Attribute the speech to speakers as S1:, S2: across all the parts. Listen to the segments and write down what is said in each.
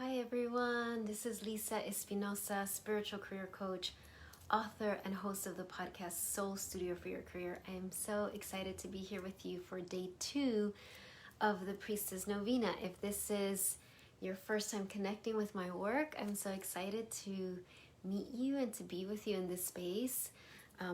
S1: Hi everyone, this is Lisa Espinosa, spiritual career coach, author, and host of the podcast Soul Studio for Your Career. I am so excited to be here with you for day 2 of the Priestess Novena. If this is your first time connecting with my work, I'm so excited to meet you and to be with you in this space.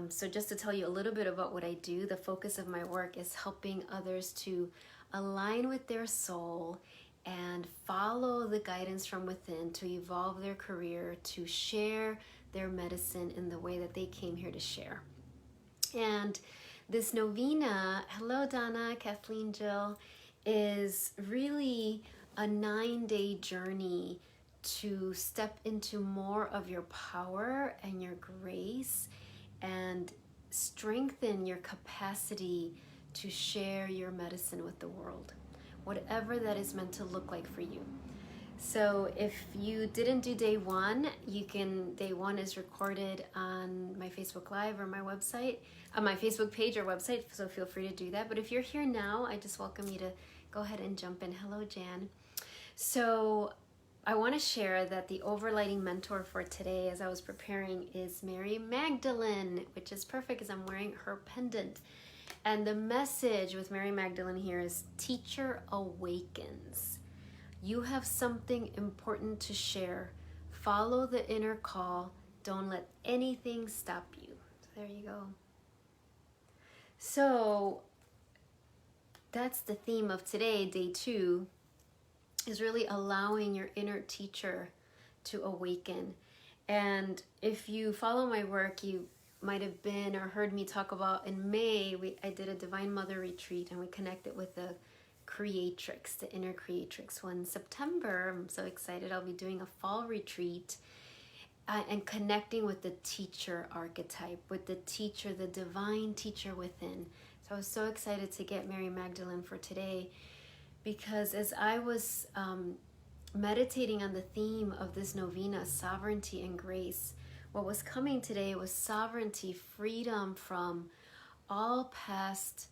S1: So just to tell you a little bit about what I do, the focus of my work is helping others to align with their soul and follow the guidance from within to evolve their career, to share their medicine in the way that they came here to share. And this novena, hello Donna, Kathleen, Jill, is really a 9-day journey to step into more of your power and your grace and strengthen your capacity to share your medicine with the world, whatever that is meant to look like for you. So if you didn't do day 1, day 1 is recorded on my Facebook Live or my website, on my Facebook page or website, so feel free to do that. But if you're here now, I just welcome you to go ahead and jump in. Hello, Jan. So I want to share that the overlighting mentor for today, as I was preparing, is Mary Magdalene, which is perfect because I'm wearing her pendant. And the message with Mary Magdalene here is Teacher Awakens. You have something important to share. Follow the inner call. Don't let anything stop you. So there you go. So that's the theme of today, day 2, is really allowing your inner teacher to awaken. And if you follow my work, you might have been or heard me talk about in May, I did a Divine Mother retreat and we connected with the creatrix, the inner creatrix. Well, in September, I'm so excited, I'll be doing a fall retreat and connecting with the teacher archetype, with the teacher, the divine teacher within. So I was so excited to get Mary Magdalene for today, because as I was meditating on the theme of this novena, sovereignty and grace, what was coming today was sovereignty, freedom from all past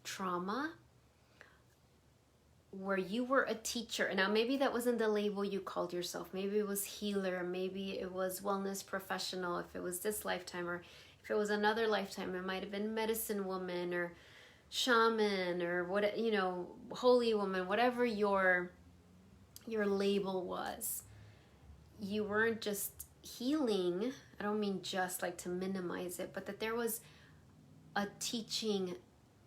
S1: trauma, where you were a teacher. Now maybe that wasn't the label you called yourself. Maybe it was healer, maybe it was wellness professional, if it was this lifetime, or if it was another lifetime, it might have been medicine woman or shaman or what, holy woman, whatever your label was. You weren't just healing. I don't mean just like to minimize it, but that there was a teaching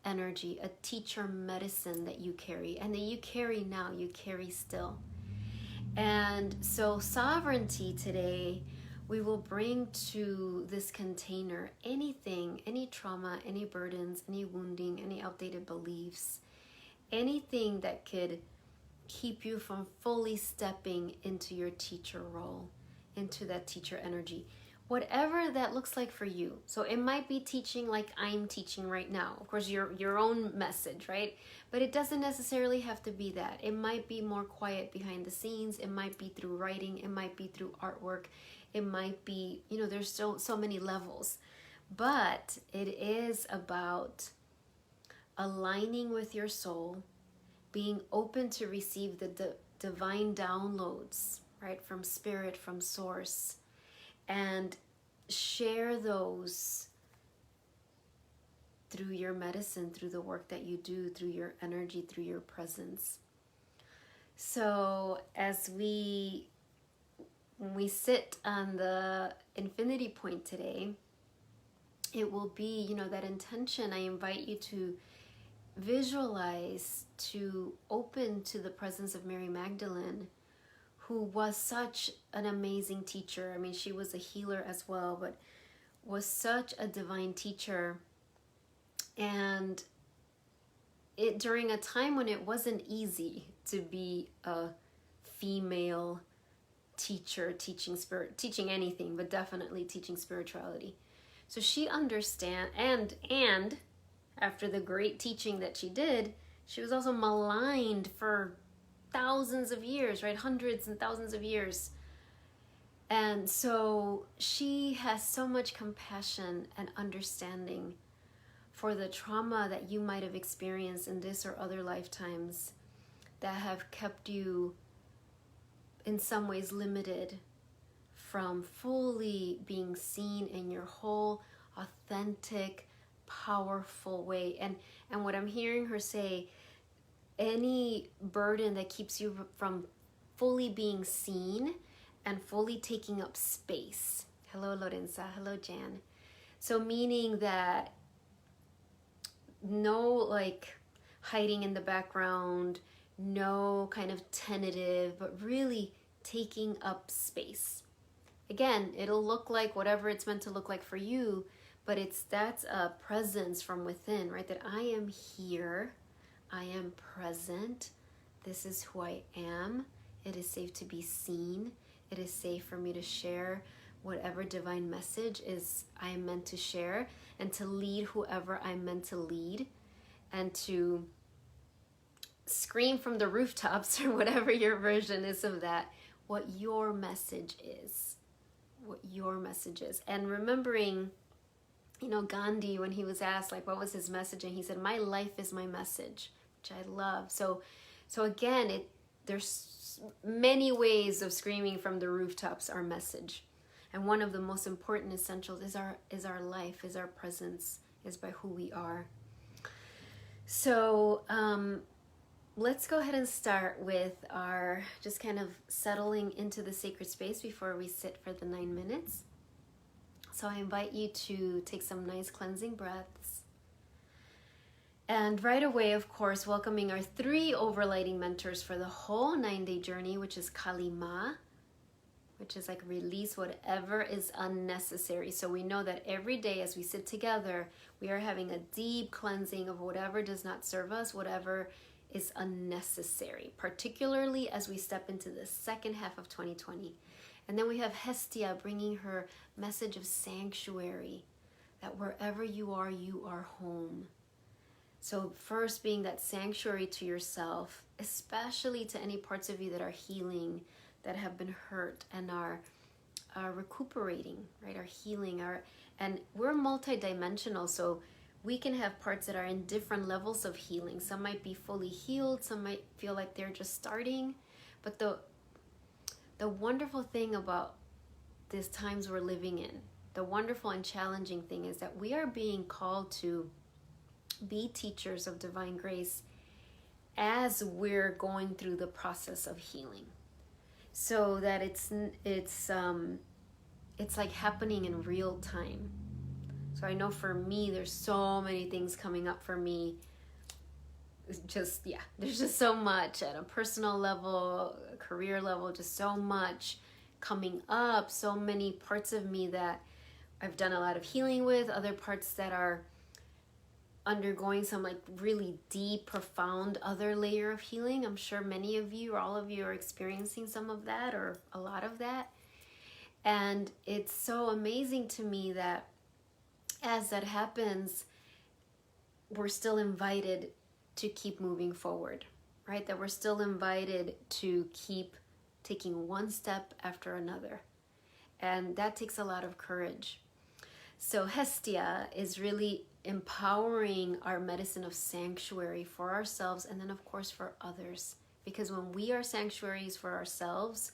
S1: energy, a teacher medicine that you carry, and that you carry now, you carry still. And so sovereignty today, we will bring to this container anything, any trauma, any burdens, any wounding, any outdated beliefs, anything that could keep you from fully stepping into your teacher role, into that teacher energy. Whatever that looks like for you. So it might be teaching like I'm teaching right now. Of course, your own message, right? But it doesn't necessarily have to be that. It might be more quiet behind the scenes. It might be through writing. It might be through artwork. It might be, there's so many levels. But it is about aligning with your soul, being open to receive the divine downloads, right? From spirit, from source, and share those through your medicine, through the work that you do, through your energy, through your presence. So as when we sit on the infinity point today, it will be, that intention. I invite you to visualize, to open to the presence of Mary Magdalene, who was such an amazing teacher. I mean, she was a healer as well, but was such a divine teacher. And it during a time when it wasn't easy to be a female teacher, teaching anything, but definitely teaching spirituality. So she understand, and after the great teaching that she did, she was also maligned for thousands of years, right? Hundreds and thousands of years. And so she has so much compassion and understanding for the trauma that you might have experienced in this or other lifetimes that have kept you in some ways limited from fully being seen in your whole authentic, powerful way. And what I'm hearing her say, any burden that keeps you from fully being seen and fully taking up space. Hello, Lorenza. Hello, Jan. So meaning that no like hiding in the background, no kind of tentative, but really taking up space. Again, it'll look like whatever it's meant to look like for you, but that's a presence from within, right? That I am here, I am present, this is who I am, it is safe to be seen, it is safe for me to share whatever divine message is I am meant to share, and to lead whoever I'm meant to lead, and to scream from the rooftops or whatever your version is of that, what your message is. What your message is. And remembering, Gandhi, when he was asked like what was his message, and he said, my life is my message, which I love. So again, there's many ways of screaming from the rooftops our message. And one of the most important essentials is our life, is our presence, is by who we are. So let's go ahead and start with our just kind of settling into the sacred space before we sit for the 9 minutes. So I invite you to take some nice cleansing breaths. And right away, of course, welcoming our 3 overlighting mentors for the whole 9-day journey, which is Kalima, which is like release whatever is unnecessary. So we know that every day as we sit together, we are having a deep cleansing of whatever does not serve us, whatever is unnecessary, particularly as we step into the second half of 2020. And then we have Hestia bringing her message of sanctuary, that wherever you are home. So first being that sanctuary to yourself, especially to any parts of you that are healing, that have been hurt and are recuperating, right? Are healing, and we're multidimensional, so we can have parts that are in different levels of healing. Some might be fully healed, some might feel like they're just starting. But the wonderful thing about these times we're living in, the wonderful and challenging thing is that we are being called to be teachers of divine grace as we're going through the process of healing. So that it's like happening in real time. So I know for me, there's so many things coming up for me. There's just so much at a personal level, a career level, just so much coming up, so many parts of me that I've done a lot of healing with, other parts that are undergoing some like really deep, profound other layer of healing. I'm sure many of you or all of you are experiencing some of that or a lot of that. And it's so amazing to me that as that happens, we're still invited to keep moving forward, right? That we're still invited to keep taking one step after another. And that takes a lot of courage. So Hestia is really empowering our medicine of sanctuary for ourselves and then of course for others. Because when we are sanctuaries for ourselves,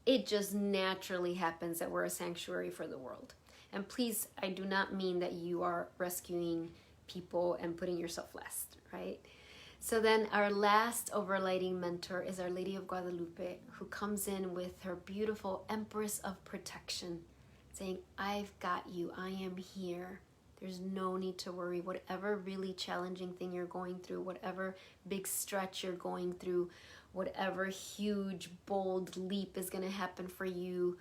S1: it just naturally happens that we're a sanctuary for the world. And please, I do not mean that you are rescuing people and putting yourself last, right? So then our last overlighting mentor is Our Lady of Guadalupe, who comes in with her beautiful Empress of Protection, saying, I've got you, I am here. There's no need to worry. Whatever really challenging thing you're going through, whatever big stretch you're going through, whatever huge, bold leap is going to happen for you.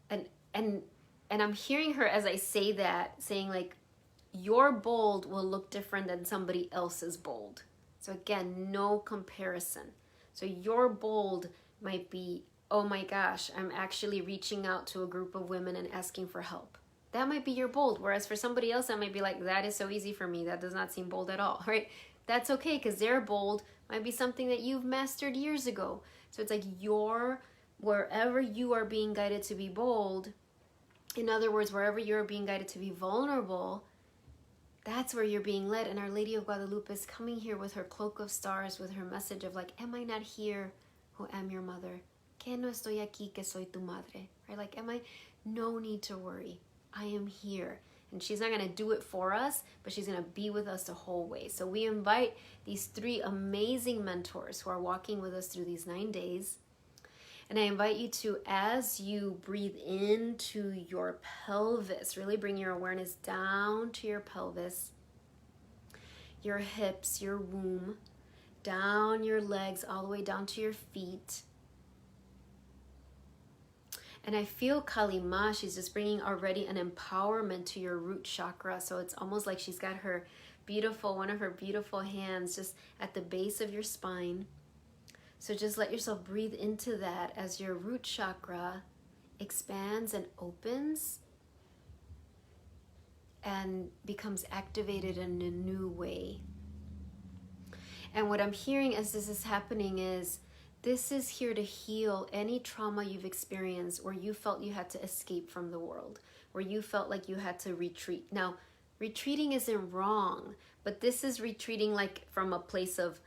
S1: And I'm hearing her as I say that, saying like, your bold will look different than somebody else's bold. So again, no comparison. So your bold might be, oh my gosh, I'm actually reaching out to a group of women and asking for help. That might be your bold. Whereas for somebody else, that might be like, that is so easy for me. That does not seem bold at all, right? That's okay, because their bold might be something that you've mastered years ago. So it's like wherever you are being guided to be bold, in other words, wherever you're being guided to be vulnerable, that's where you're being led. And Our Lady of Guadalupe is coming here with her cloak of stars, with her message of like, am I not here who am your mother? Que no estoy aquí, que soy tu madre. Right? Like, no need to worry. I am here. And she's not going to do it for us, but she's going to be with us the whole way. So we invite these 3 amazing mentors who are walking with us through these 9 days. And I invite you to, as you breathe into your pelvis, really bring your awareness down to your pelvis, your hips, your womb, down your legs, all the way down to your feet. And I feel Kali Ma, she's just bringing already an empowerment to your root chakra. So it's almost like she's got her one of her beautiful hands just at the base of your spine. So just let yourself breathe into that as your root chakra expands and opens and becomes activated in a new way. And what I'm hearing as this is happening is, this is here to heal any trauma you've experienced where you felt you had to escape from the world, where you felt like you had to retreat. Now, retreating isn't wrong, but this is retreating like from a place of,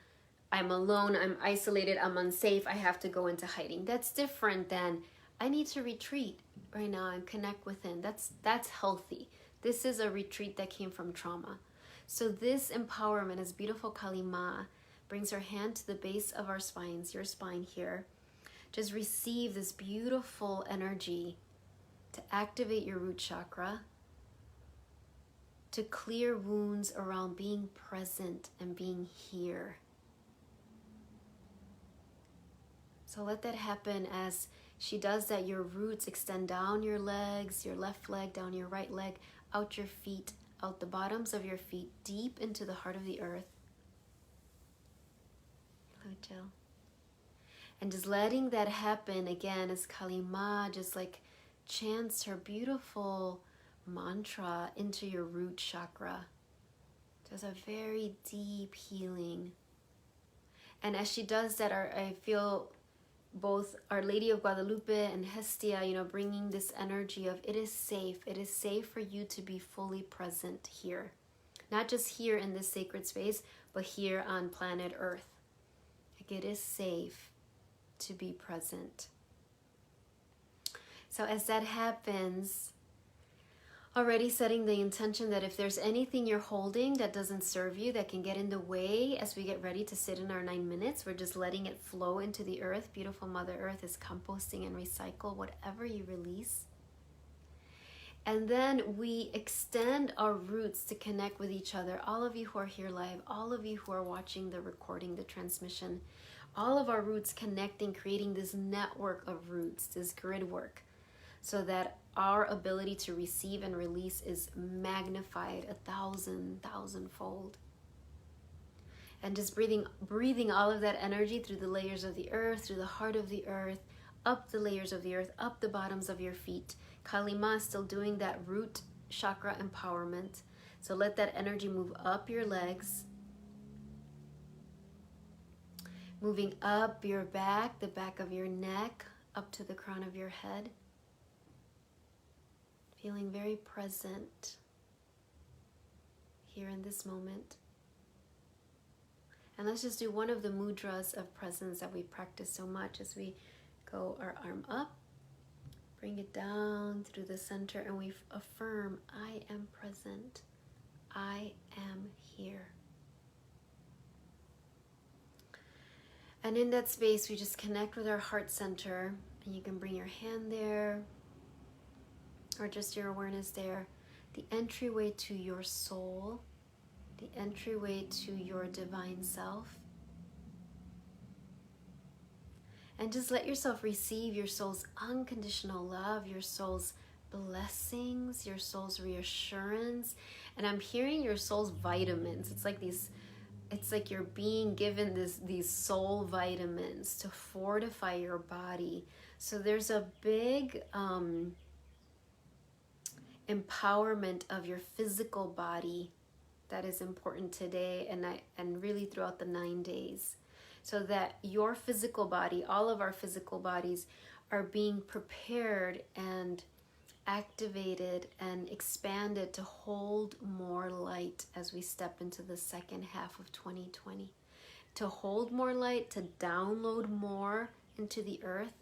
S1: I'm alone, I'm isolated, I'm unsafe, I have to go into hiding. That's different than, I need to retreat right now and connect within. That's healthy. This is a retreat that came from trauma. So this empowerment, as beautiful Kali Ma brings her hand to the base of our spines, your spine here. Just receive this beautiful energy to activate your root chakra, to clear wounds around being present and being here. So let that happen as she does that. Your roots extend down your legs, your left leg, down your right leg, out your feet, out the bottoms of your feet, deep into the heart of the earth. And just letting that happen again as Kali Ma just like chants her beautiful mantra into your root chakra. There's a very deep healing. And as she does that, I feel both Our Lady of Guadalupe and Hestia, bringing this energy of it is safe. It is safe for you to be fully present here. Not just here in this sacred space, but here on planet Earth. Like, it is safe to be present. So as that happens, already setting the intention that if there's anything you're holding that doesn't serve you, that can get in the way as we get ready to sit in our 9 minutes, we're just letting it flow into the earth. Beautiful Mother Earth is composting and recycle whatever you release. And then we extend our roots to connect with each other. All of you who are here live, all of you who are watching the recording, the transmission, all of our roots connecting, creating this network of roots, this grid work, so that our ability to receive and release is magnified 1,000-fold. And just breathing all of that energy through the layers of the earth, through the heart of the earth, up the layers of the earth, up the bottoms of your feet. Kali Ma is still doing that root chakra empowerment. So let that energy move up your legs, moving up your back, the back of your neck, up to the crown of your head. Feeling very present here in this moment. And let's just do one of the mudras of presence that we practice so much as we go our arm up, bring it down through the center, and we affirm, I am present, I am here. And in that space, we just connect with our heart center, and you can bring your hand there, or just your awareness there, the entryway to your soul, the entryway to your divine self. And just let yourself receive your soul's unconditional love, your soul's blessings, your soul's reassurance. And I'm hearing your soul's vitamins. It's like you're being given these soul vitamins to fortify your body. So there's a big empowerment of your physical body that is important today and really throughout the 9 days. So that your physical body, all of our physical bodies, are being prepared and activated and expanded to hold more light as we step into the second half of 2020. To hold more light, to download more into the earth,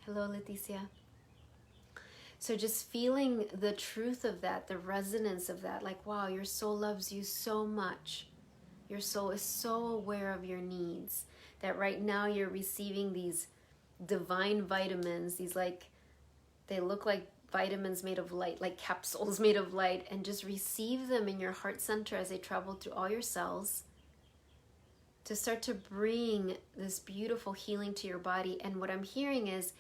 S1: Hello, Leticia. So just feeling the truth of that, the resonance of that, like, wow, your soul loves you so much. Your soul is so aware of your needs that right now you're receiving these divine vitamins, these like, they look like vitamins made of light, like capsules made of light, and just receive them in your heart center as they travel through all your cells to start to bring this beautiful healing to your body. And what I'm hearing is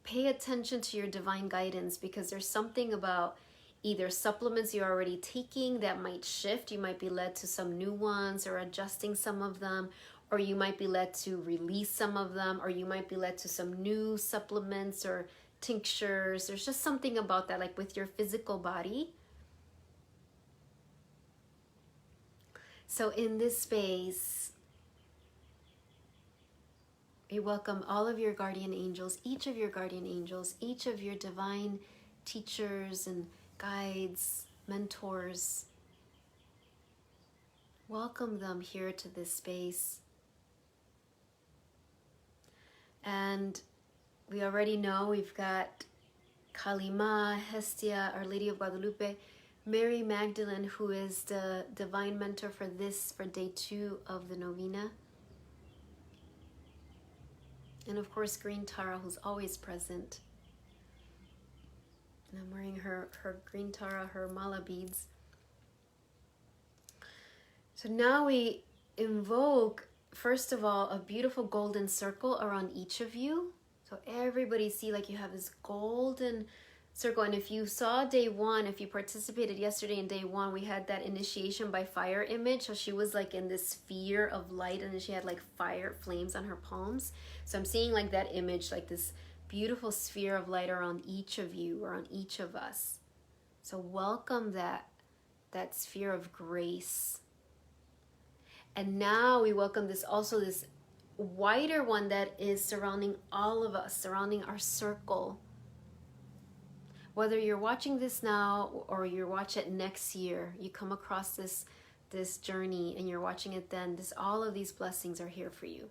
S1: pay attention to your divine guidance, because there's something about either supplements you're already taking that might shift. You might be led to some new ones or adjusting some of them, or you might be led to release some of them, or you might be led to some new supplements or tinctures. There's just something about that, like with your physical body. So in this space, we welcome all of your guardian angels, each of your guardian angels, each of your divine teachers and guides, mentors. Welcome them here to this space. And we already know we've got Kalima, Hestia, Our Lady of Guadalupe, Mary Magdalene, who is the divine mentor for day 2 of the novena. And of course, Green Tara, who's always present. And I'm wearing her Green Tara, her mala beads. So now we invoke, first of all, a beautiful golden circle around each of you. So everybody see like you have this golden circle. And if you saw day 1, if you participated yesterday in day 1, we had that initiation by fire image. So she was like in this sphere of light, and then she had like fire flames on her palms. So I'm seeing like that image, like this beautiful sphere of light around each of you, around each of us. So welcome that sphere of grace. And now we welcome this wider one that is surrounding all of us, surrounding our circle. Whether you're watching this now or you watch it next year, you come across this journey and you're watching it then, all of these blessings are here for you.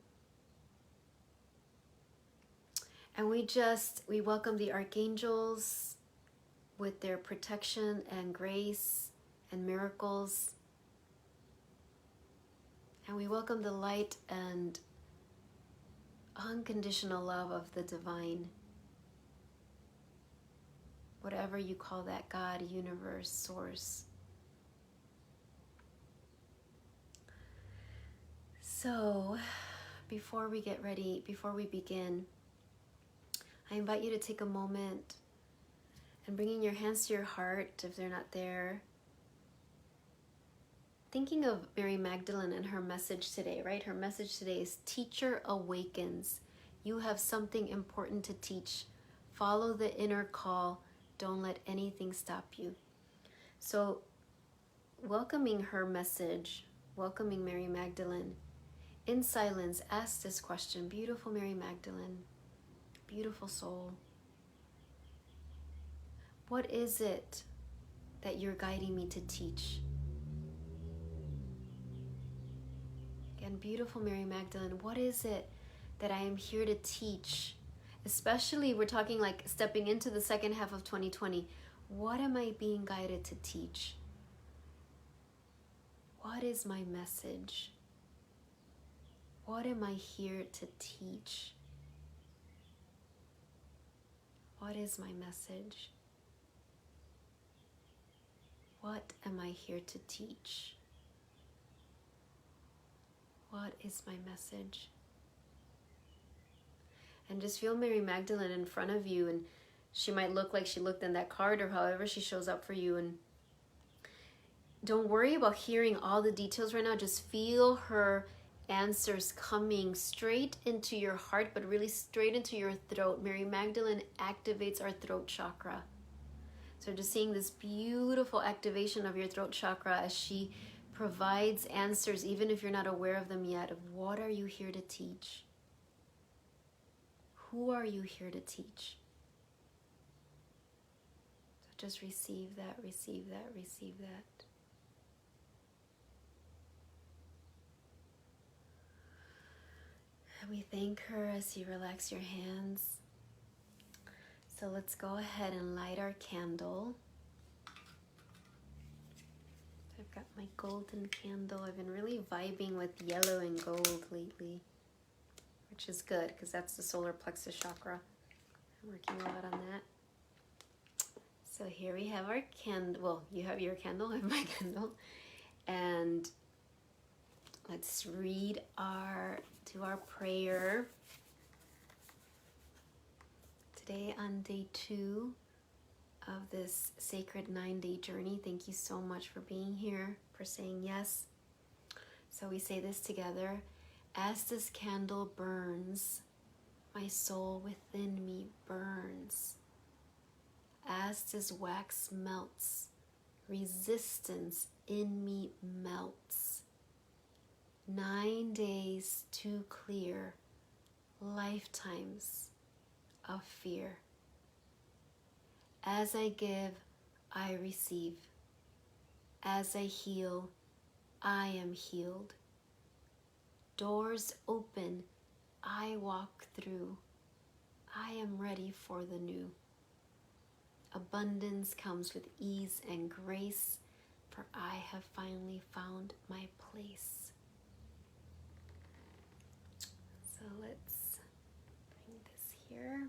S1: And we welcome the archangels with their protection and grace and miracles. And we welcome the light and unconditional love of the divine. Whatever you call that, God, universe, source. So, before we begin, I invite you to take a moment and bringing your hands to your heart if they're not there. Thinking of Mary Magdalene and her message today, right? Her message today is Teacher Awakens. You have something important to teach. Follow the inner call. Don't let anything stop you. So, welcoming her message, welcoming Mary Magdalene, in silence, ask this question. Beautiful Mary Magdalene, beautiful soul. What is it that you're guiding me to teach? Again, beautiful Mary Magdalene, what is it that I am here to teach? Especially, we're talking like stepping into the second half of 2020. What am I being guided to teach? What is my message? What am I here to teach? What is my message? What am I here to teach? What is my message? And just feel Mary Magdalene in front of you, and she might look like she looked in that card or however she shows up for you. And don't worry about hearing all the details right now. Just feel her answers coming straight into your heart, but really straight into your throat. Mary Magdalene activates our throat chakra. So just seeing this beautiful activation of your throat chakra as she provides answers, even if you're not aware of them yet, of what are you here to teach? Who are you here to teach? So just receive that, receive that, receive that. And we thank her as you relax your hands. So let's go ahead and light our candle. I've got my golden candle. I've been really vibing with yellow and gold lately, which is good because that's the solar plexus chakra. I'm working a lot on that. So here we have our candle. Well, you have your candle, I have my candle. And let's do our prayer. Today on day 2 of this sacred 9-day journey. Thank you so much for being here, for saying yes. So we say this together. As this candle burns, my soul within me burns. As this wax melts, resistance in me melts. 9 days to clear lifetimes of fear. As I give, I receive. As I heal, I am healed. Doors open, I walk through. I am ready for the new. Abundance comes with ease and grace, for I have finally found my place. So let's bring this here.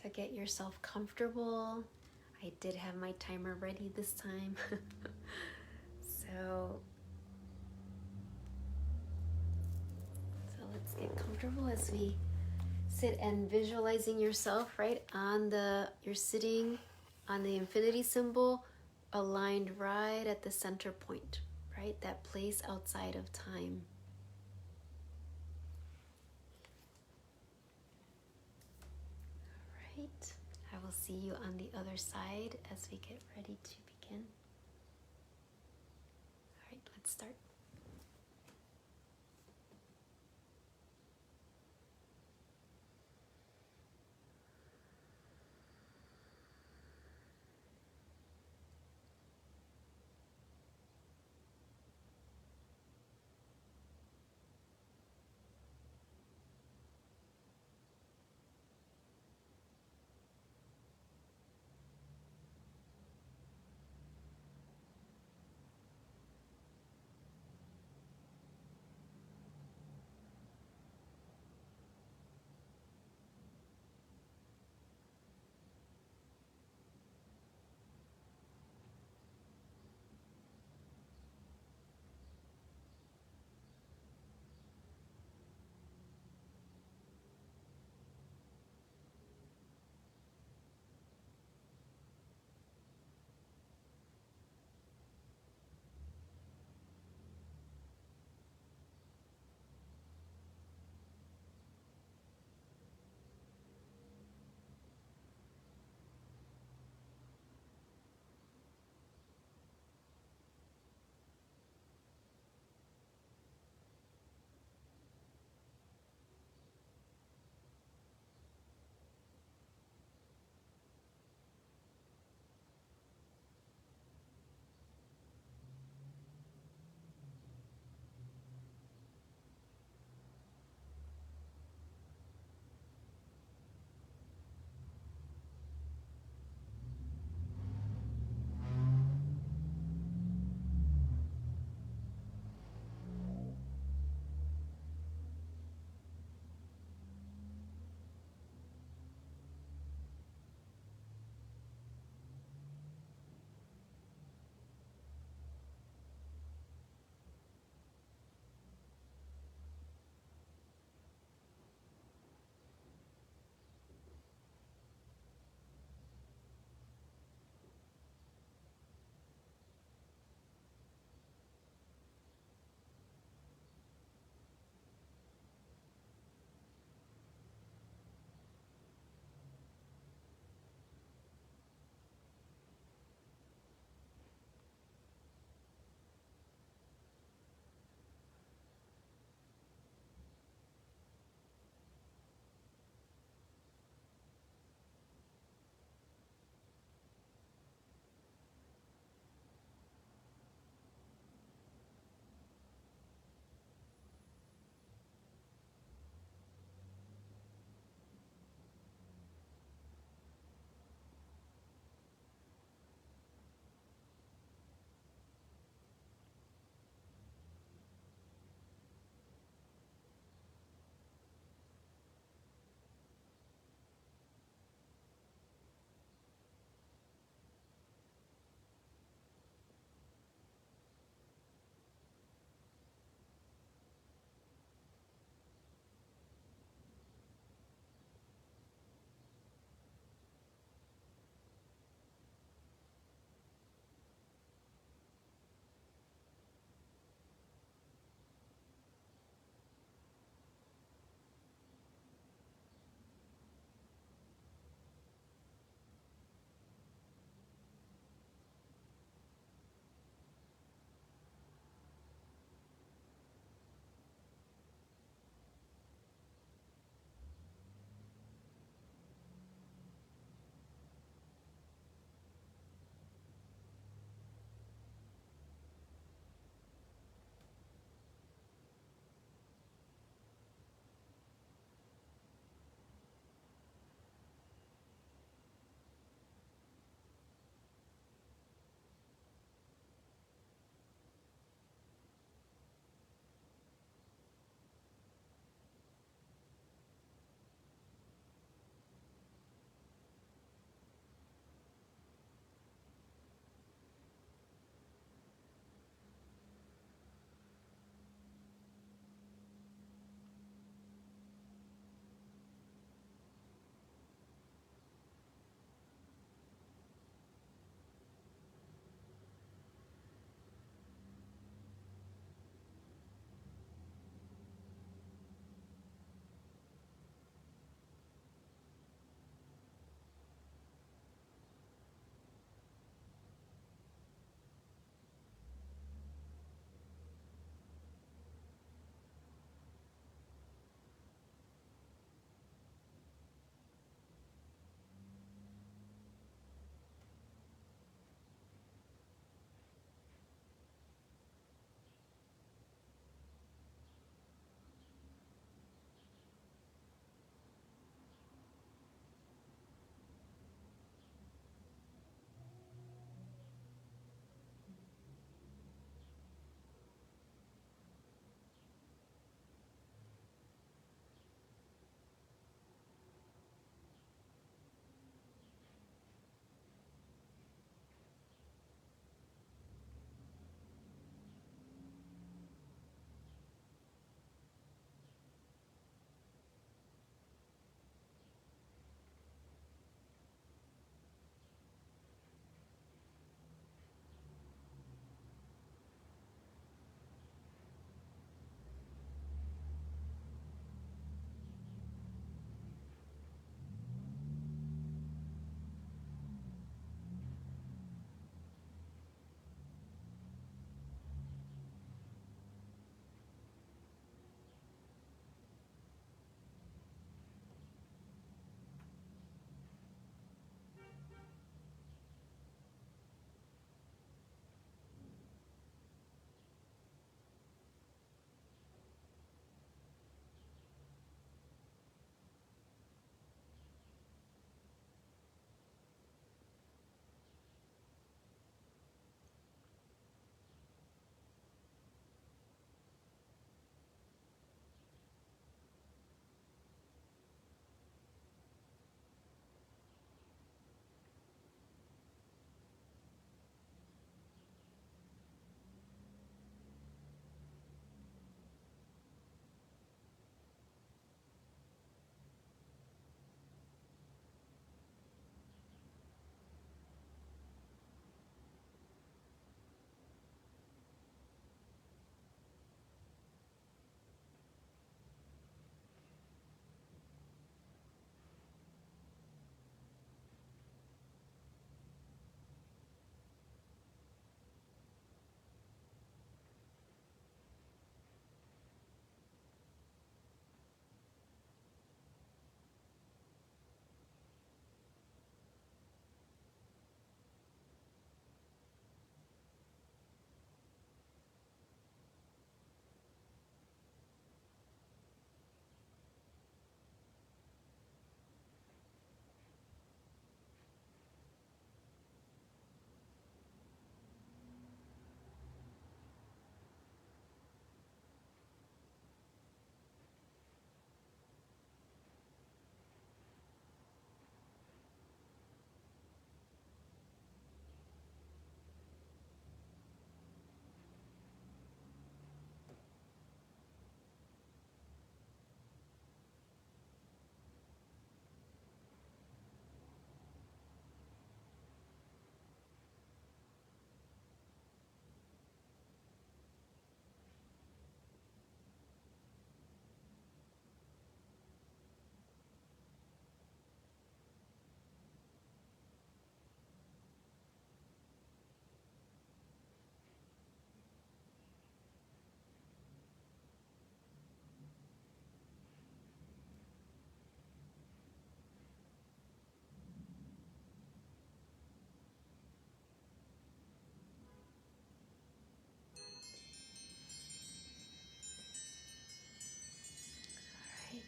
S1: So get yourself comfortable. I did have my timer ready this time. So let's get comfortable as we sit and visualizing yourself, right? You're sitting on the infinity symbol, aligned right at the center point, right? That place outside of time. All right. I will see you on the other side as we get ready to begin. All right, let's start.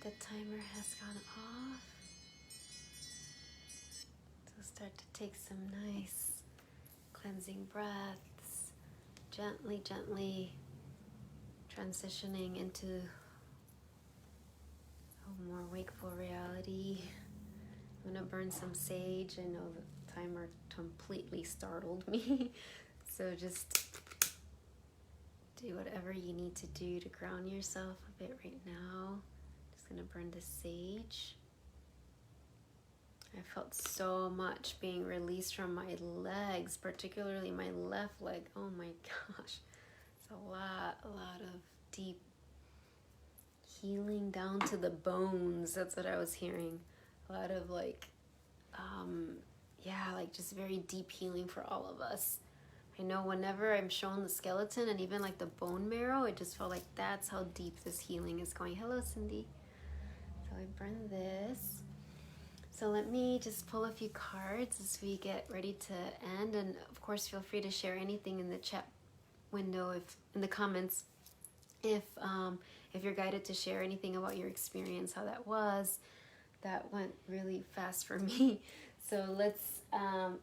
S1: The timer has gone off. So start to take some nice cleansing breaths, gently transitioning into a more wakeful reality. I'm gonna burn some sage. I know the timer completely startled me. So just do whatever you need to do to ground yourself a bit right now. Just gonna burn the sage. I felt so much being released from my legs, particularly my left leg. Oh my gosh. It's a lot of deep healing down to the bones. That's what I was hearing. A lot of like just very deep healing for all of us. I know whenever I'm shown the skeleton and even like the bone marrow, it just felt like that's how deep this healing is going. Hello, Cindy. So I burn this. So let me just pull a few cards as we get ready to end. And of course, feel free to share anything in the chat window, if in the comments, if you're guided to share anything about your experience, how that was. That went really fast for me. So let's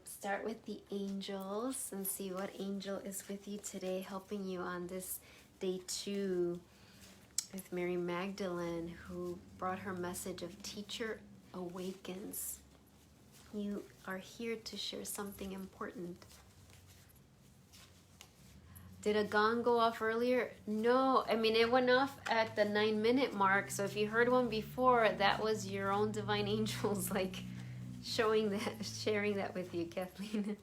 S1: start with the angels and see what angel is with you today, helping you on this day 2 with Mary Magdalene, who brought her message of Teacher Awakens. You are here to share something important. Did a gong go off earlier? No, I mean, it went off at the 9-minute mark. So if you heard one before, that was your own divine angels, like sharing that with you, Kathleen.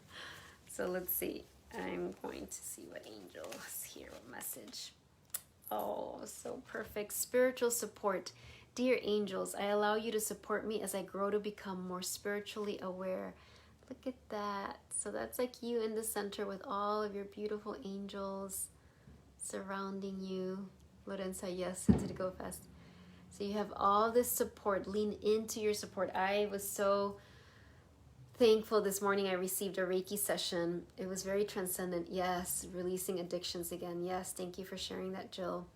S1: So let's see. I'm going to see what angel is here, what message. Oh, so perfect. Spiritual support. Dear angels, I allow you to support me as I grow to become more spiritually aware. Look at that. So that's like you in the center with all of your beautiful angels surrounding you. Lorenza, yes, it did go fast. So you have all this support. Lean into your support. I was so thankful this morning I received a Reiki session. It was very transcendent. Yes, releasing addictions again. Yes, thank you for sharing that, Jill.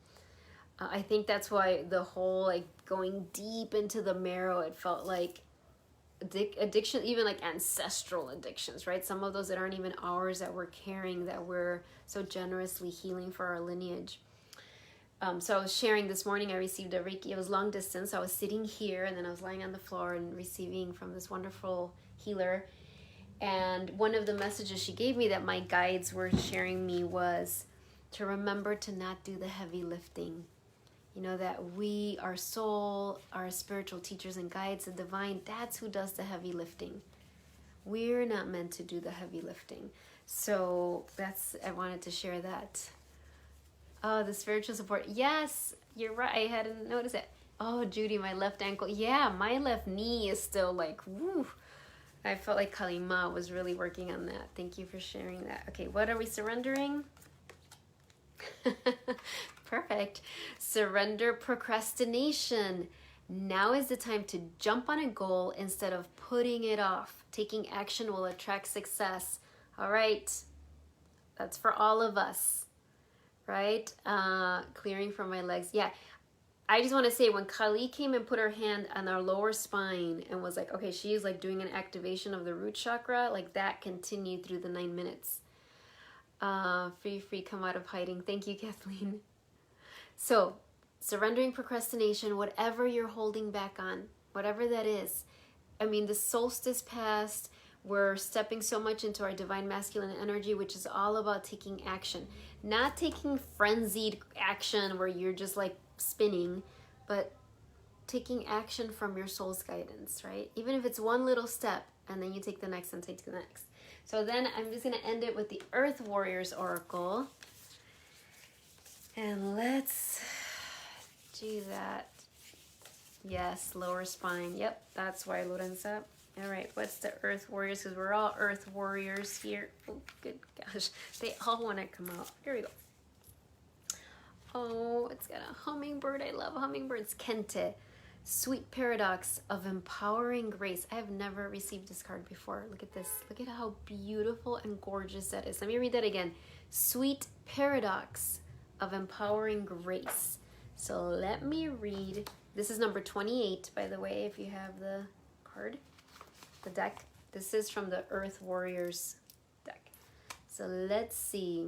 S1: I think that's why the whole like going deep into the marrow, it felt like addiction, even like ancestral addictions, right? Some of those that aren't even ours that we're carrying, that we're so generously healing for our lineage. So I was sharing this morning, I received a Reiki. It was long distance. I was sitting here and then I was lying on the floor and receiving from this wonderful healer. And one of the messages she gave me that my guides were sharing me was to remember to not do the heavy lifting. You know, that we, our soul, our spiritual teachers and guides, the divine, that's who does the heavy lifting. We're not meant to do the heavy lifting. So I wanted to share that. Oh, the spiritual support. Yes, you're right. I hadn't noticed it. Oh, Judy, my left ankle. Yeah, my left knee is still like, woo. I felt like Kalima was really working on that. Thank you for sharing that. Okay, what are we surrendering? Perfect. Surrender procrastination. Now is the time to jump on a goal instead of putting it off. Taking action will attract success. All right. That's for all of us, right? Clearing from my legs. Yeah. I just want to say when Kali came and put her hand on our lower spine and was like, okay, she's like doing an activation of the root chakra, like that continued through the 9 minutes. Free, come out of hiding. Thank you, Kathleen. So, surrendering procrastination, whatever you're holding back on, whatever that is. I mean, the solstice passed. We're stepping so much into our divine masculine energy, which is all about taking action. Not taking frenzied action where you're just like spinning, but taking action from your soul's guidance, right? Even if it's one little step, and then you take the next and take the next. So then I'm just going to end it with the Earth Warriors Oracle. And let's do that. Yes, lower spine. Yep, that's why, Lorenza. All right, what's the Earth Warriors? Because we're all Earth Warriors here. Oh, good gosh. They all want to come out. Here we go. Oh, it's got a hummingbird. I love hummingbirds. Kente. Sweet paradox of empowering grace. I have never received this card before. Look at this. Look at how beautiful and gorgeous that is. Let me read that again. Sweet paradox of empowering grace. So let me read. This is number 28, by the way, if you have the card, the deck. This is from the Earth Warriors deck. So let's see.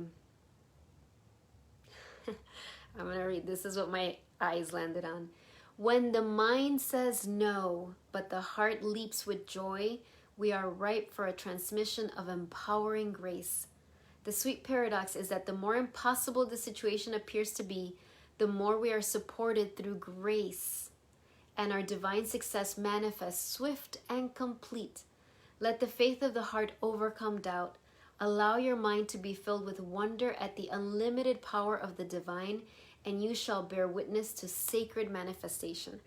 S1: I'm going to read. This is what my eyes landed on. When the mind says no, but the heart leaps with joy, we are ripe for a transmission of empowering grace. The sweet paradox is that the more impossible the situation appears to be, the more we are supported through grace, and our divine success manifests swift and complete. Let the faith of the heart overcome doubt. Allow your mind to be filled with wonder at the unlimited power of the divine, and you shall bear witness to sacred manifestation.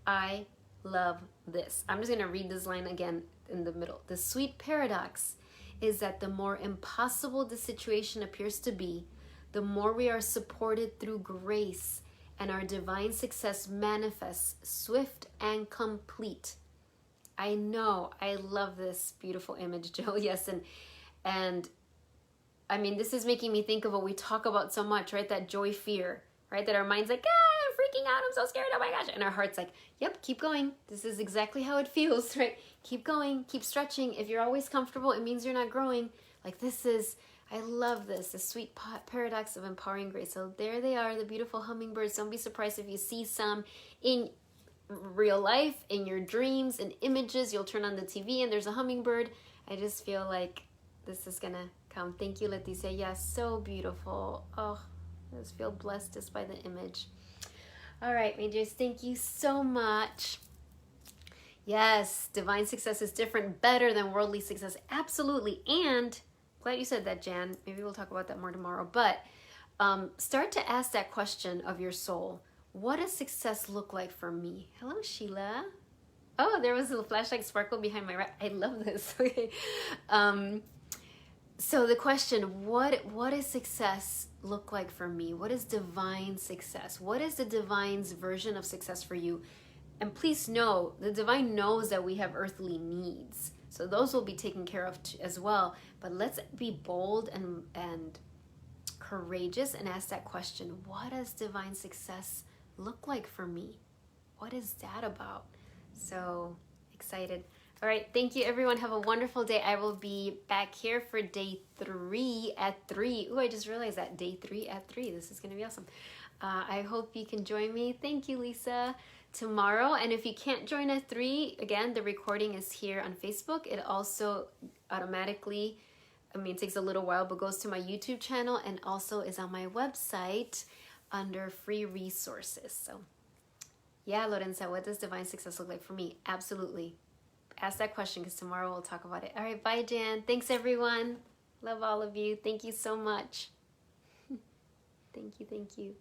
S1: I love this. I'm just going to read this line again in the middle. The sweet paradox is that the more impossible the situation appears to be, the more we are supported through grace, and our divine success manifests swift and complete. I know, I love this beautiful image, Joe. Yes, and I mean, this is making me think of what we talk about so much, right? That joy, fear, right? That our mind's like, I'm freaking out, I'm so scared, oh my gosh. And our heart's like, yep, keep going. This is exactly how it feels, right? Keep going, keep stretching. If you're always comfortable, it means you're not growing. Like this is, I love this, the sweet paradox of empowering grace. So there they are, the beautiful hummingbirds. Don't be surprised if you see some in real life, in your dreams, in images. You'll turn on the TV and there's a hummingbird. I just feel like this is gonna come. Thank you, Leticia. Yes, so beautiful. Oh, I just feel blessed just by the image. All right, majors, thank you so much. Yes, divine success is different, better than worldly success. Absolutely. And glad you said that, Jan. Maybe we'll talk about that more tomorrow. But start to ask that question of your soul. What does success look like for me? Hello, Sheila. Oh, there was a flashlight sparkle behind my right. I love this. Okay. So the question, what does success look like for me? What is divine success? What is the divine's version of success for you? And please know, the divine knows that we have earthly needs. So those will be taken care of as well. But let's be bold and courageous and ask that question. What does divine success look like for me? What is that about? So excited. All right. Thank you, everyone. Have a wonderful day. I will be back here for day 3 at 3. Ooh, I just realized that. Day 3 at 3. This is going to be awesome. I hope you can join me. Thank you, Lisa. Tomorrow. And if you can't join at 3, again, the recording is here on Facebook. It also automatically, it takes a little while, but goes to my YouTube channel and also is on my website under free resources. So yeah, Lorenza, what does divine success look like for me? Absolutely. Ask that question because tomorrow we'll talk about it. All right, bye, Jan. Thanks, everyone. Love all of you. Thank you so much. Thank you.